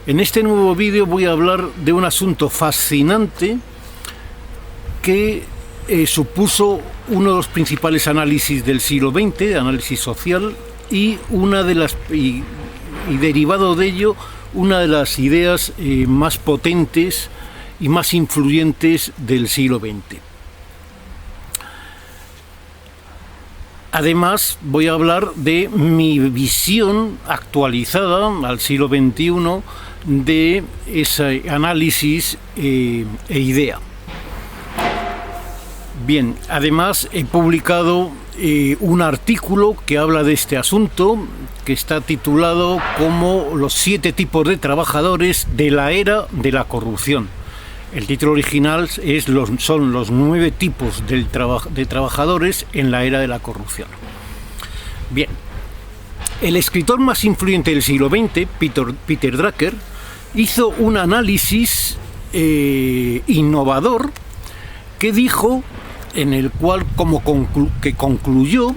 En este nuevo vídeo voy a hablar de un asunto fascinante que supuso uno de los principales análisis del siglo XX, análisis social, y derivado de ello, una de las ideas más potentes y más influyentes del siglo XX. Además, voy a hablar de mi visión actualizada al siglo XXI de ese análisis e idea. Bien, además he publicado un artículo que habla de este asunto, que está titulado como Los 7 tipos de trabajadores de la era de la corrupción. El título original son los 9 tipos de trabajadores en la era de la corrupción. Bien, el escritor más influyente del siglo XX, Peter Drucker, hizo un análisis innovador que dijo, en el cual concluyó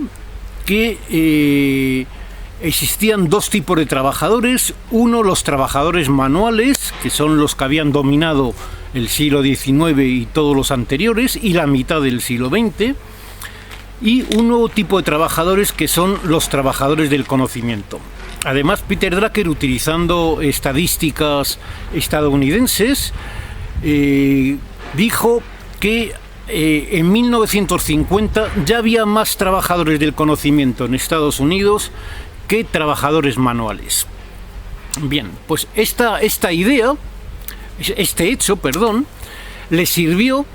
que existían 2 tipos de trabajadores. Uno, los trabajadores manuales, que son los que habían dominado el siglo XIX y todos los anteriores, y la mitad del siglo XX, y un nuevo tipo de trabajadores que son los trabajadores del conocimiento. Además, Peter Drucker, utilizando estadísticas estadounidenses, dijo que en 1950 ya había más trabajadores del conocimiento en Estados Unidos que trabajadores manuales. Bien, pues este hecho, le sirvió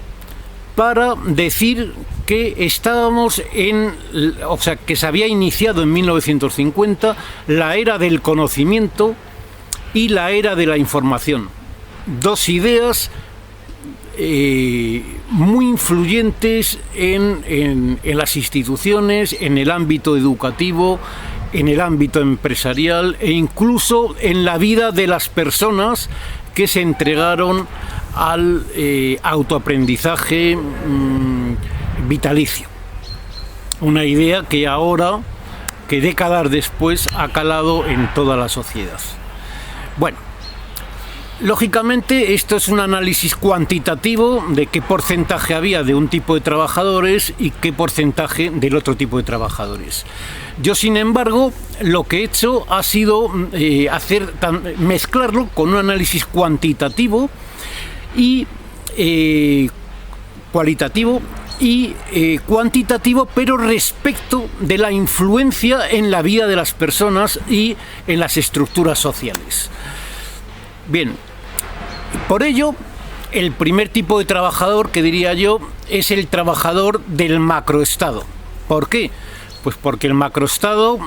para decir que que se había iniciado en 1950 la era del conocimiento y la era de la información. 2 ideas muy influyentes en las instituciones, en el ámbito educativo, en el ámbito empresarial e incluso en la vida de las personas que se entregaron al autoaprendizaje vitalicio. Una idea que ahora, que décadas después, ha calado en toda la sociedad. Bueno, lógicamente esto es un análisis cuantitativo de qué porcentaje había de un tipo de trabajadores y qué porcentaje del otro tipo de trabajadores. Yo, sin embargo, lo que he hecho ha sido mezclarlo con un análisis cuantitativo y cualitativo y cuantitativo, pero respecto de la influencia en la vida de las personas y en las estructuras sociales. Bien, por ello, el primer tipo de trabajador, que diría yo, es el trabajador del macroestado. ¿Por qué? Pues porque el macroestado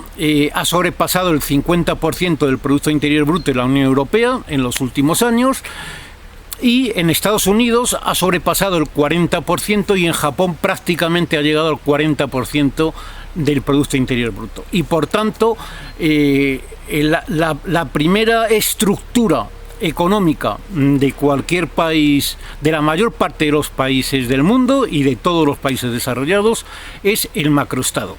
ha sobrepasado el 50% del Producto Interior Bruto de la Unión Europea en los últimos años, y en Estados Unidos ha sobrepasado el 40% y en Japón prácticamente ha llegado al 40% del Producto Interior Bruto. Y por tanto, la primera estructura económica de cualquier país, de la mayor parte de los países del mundo y de todos los países desarrollados, es el macroestado.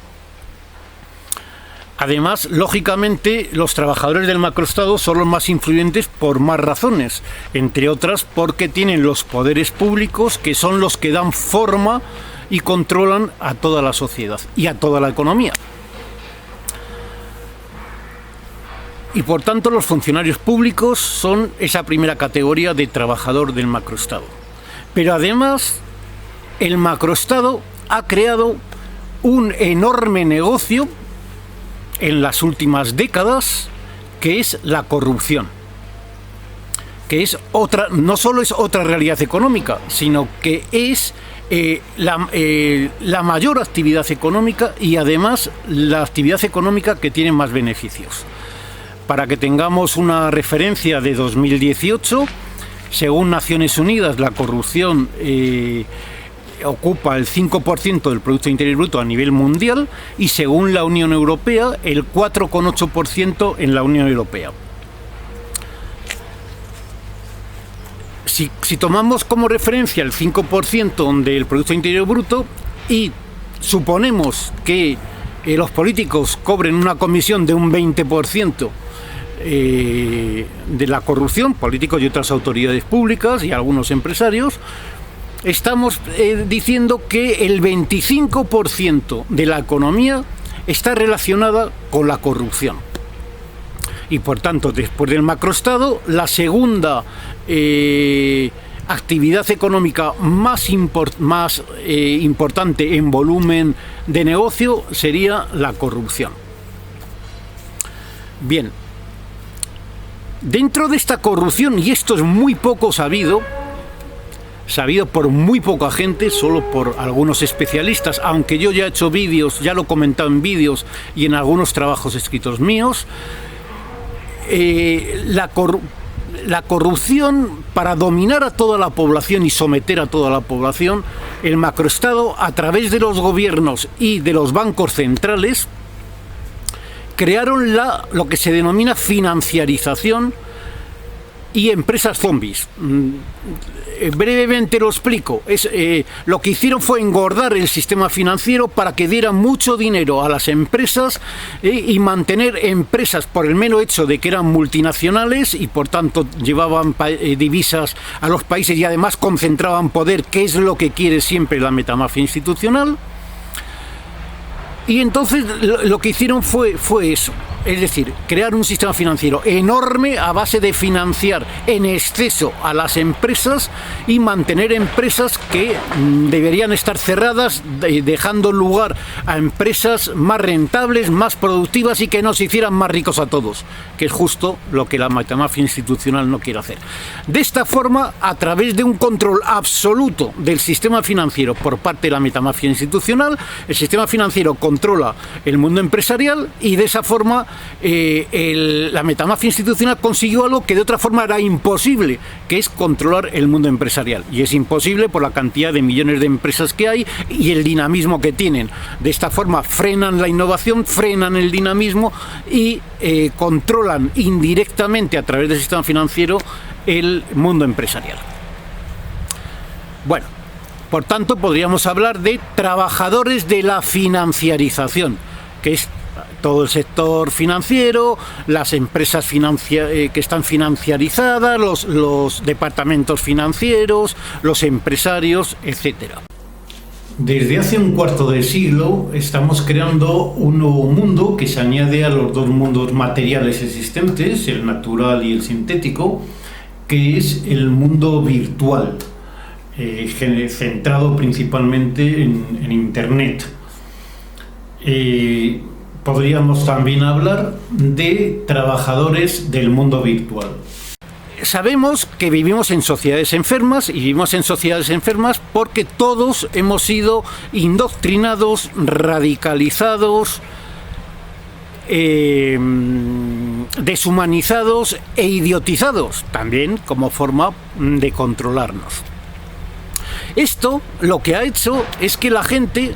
Además, lógicamente, los trabajadores del macroestado son los más influyentes por más razones, entre otras porque tienen los poderes públicos, que son los que dan forma y controlan a toda la sociedad y a toda la economía. Y por tanto, los funcionarios públicos son esa primera categoría de trabajador del macroestado. Pero además, el macroestado ha creado un enorme negocio en las últimas décadas, que es la corrupción, que es no solo es otra realidad económica, sino que es la mayor actividad económica, y además la actividad económica que tiene más beneficios. Para que tengamos una referencia de 2018, según Naciones Unidas, la corrupción ocupa el 5% del Producto Interior Bruto a nivel mundial, y según la Unión Europea, el 4,8% en la Unión Europea. Si tomamos como referencia el 5% del Producto Interior Bruto y suponemos que los políticos cobren una comisión de un 20% de la corrupción, políticos y otras autoridades públicas y algunos empresarios, estamos diciendo que el 25% de la economía está relacionada con la corrupción. Y por tanto, después del macroestado, la segunda actividad económica más importante en volumen de negocio sería la corrupción. Bien, dentro de esta corrupción, y esto es muy poco sabido por muy poca gente, solo por algunos especialistas, aunque yo ya he hecho vídeos, ya lo he comentado en vídeos y en algunos trabajos escritos míos, la corrupción, para dominar a toda la población y someter a toda la población, el macroestado, a través de los gobiernos y de los bancos centrales, crearon lo que se denomina financiarización y empresas zombies. Brevemente lo explico. Lo que hicieron fue engordar el sistema financiero para que diera mucho dinero a las empresas y mantener empresas por el mero hecho de que eran multinacionales y por tanto llevaban divisas a los países y además concentraban poder, que es lo que quiere siempre la metamafia institucional. Y entonces lo que hicieron fue eso, es decir, crear un sistema financiero enorme a base de financiar en exceso a las empresas y mantener empresas que deberían estar cerradas, dejando lugar a empresas más rentables, más productivas y que nos hicieran más ricos a todos, que es justo lo que la metamafia institucional no quiere hacer. De esta forma, a través de un control absoluto del sistema financiero por parte de la metamafia institucional, el sistema financiero controla el mundo empresarial y de esa forma la metamafia institucional consiguió algo que de otra forma era imposible, que es controlar el mundo empresarial. Y es imposible por la cantidad de millones de empresas que hay y el dinamismo que tienen. De esta forma frenan la innovación, frenan el dinamismo y controlan indirectamente a través del sistema financiero el mundo empresarial. Bueno, por tanto, podríamos hablar de trabajadores de la financiarización, que es todo el sector financiero, las empresas que están financiarizadas, los departamentos financieros, los empresarios, etcétera. Desde hace un cuarto de siglo estamos creando un nuevo mundo que se añade a los dos mundos materiales existentes, el natural y el sintético, que es el mundo virtual. Centrado principalmente en Internet. Podríamos también hablar de trabajadores del mundo virtual. Sabemos que vivimos en sociedades enfermas y vivimos en sociedades enfermas porque todos hemos sido indoctrinados, radicalizados, deshumanizados e idiotizados, también como forma de controlarnos. Esto lo que ha hecho es que la gente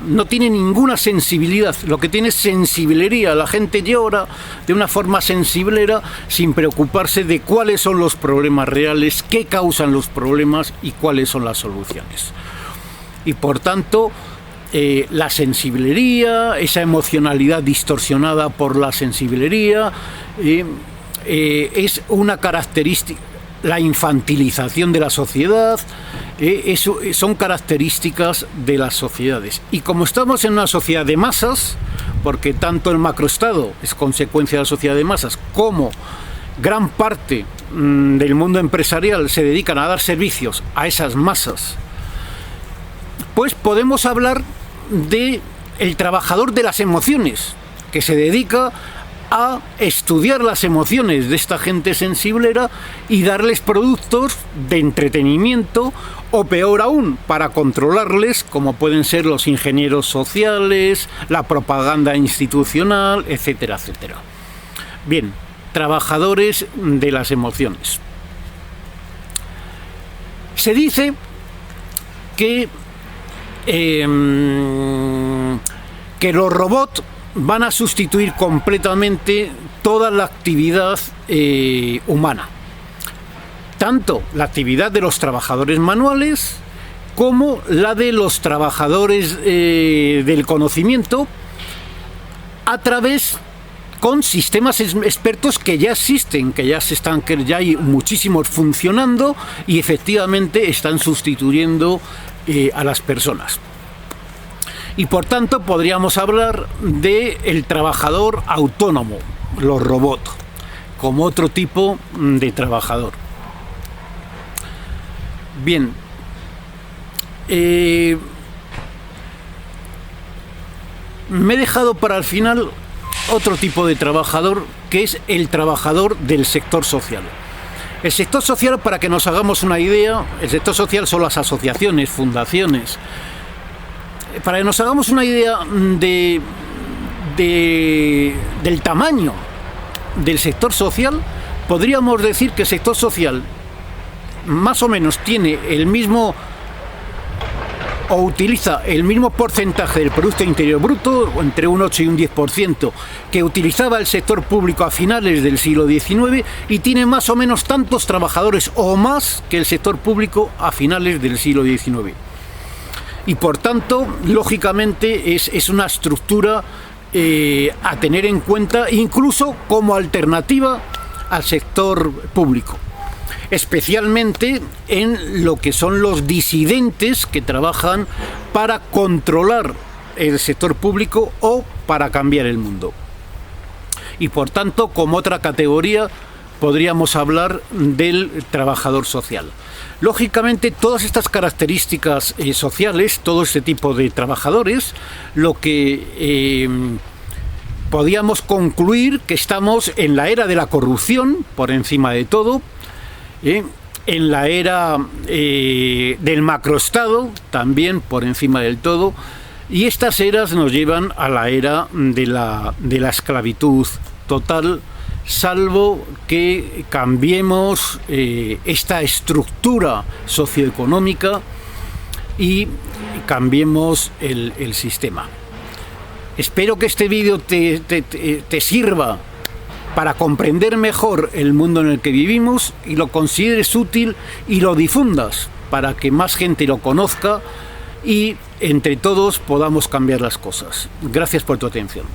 no tiene ninguna sensibilidad, lo que tiene es sensiblería. La gente llora de una forma sensiblera sin preocuparse de cuáles son los problemas reales, qué causan los problemas y cuáles son las soluciones. Y por tanto, la sensiblería, esa emocionalidad distorsionada por la sensiblería, es una característica. La infantilización de la sociedad, son características de las sociedades. Y como estamos en una sociedad de masas, porque tanto el macroestado es consecuencia de la sociedad de masas, como gran parte del mundo empresarial se dedican a dar servicios a esas masas, pues podemos hablar de el trabajador de las emociones, que se dedica a estudiar las emociones de esta gente sensiblera y darles productos de entretenimiento o peor aún, para controlarles, como pueden ser los ingenieros sociales, la propaganda institucional, etcétera, etcétera. Bien, trabajadores de las emociones. Se dice que los robots van a sustituir completamente toda la actividad humana, tanto la actividad de los trabajadores manuales como la de los trabajadores del conocimiento, a través con sistemas expertos que ya existen, que ya hay muchísimos funcionando y efectivamente están sustituyendo a las personas. Y por tanto podríamos hablar del trabajador autónomo, los robots, como otro tipo de trabajador. Bien, me he dejado para el final otro tipo de trabajador, que es el trabajador del sector social. El sector social, para que nos hagamos una idea, el sector social son las asociaciones, fundaciones. Para que nos hagamos una idea del tamaño del sector social, podríamos decir que el sector social más o menos tiene el mismo o utiliza el mismo porcentaje del Producto Interior Bruto, entre un 8 y un 10%, que utilizaba el sector público a finales del siglo XIX, y tiene más o menos tantos trabajadores o más que el sector público a finales del siglo XIX. Y por tanto, lógicamente, es una estructura a tener en cuenta, incluso como alternativa al sector público, especialmente en lo que son los disidentes que trabajan para controlar el sector público o para cambiar el mundo. Y por tanto, como otra categoría, podríamos hablar del trabajador social. Lógicamente, todas estas características sociales, todo este tipo de trabajadores, lo que podíamos concluir que estamos en la era de la corrupción, por encima de todo, en la era del macroestado, también por encima del todo, y estas eras nos llevan a la era de la esclavitud total, salvo que cambiemos esta estructura socioeconómica y cambiemos el sistema. Espero que este vídeo te sirva para comprender mejor el mundo en el que vivimos y lo consideres útil y lo difundas para que más gente lo conozca y entre todos podamos cambiar las cosas. Gracias por tu atención.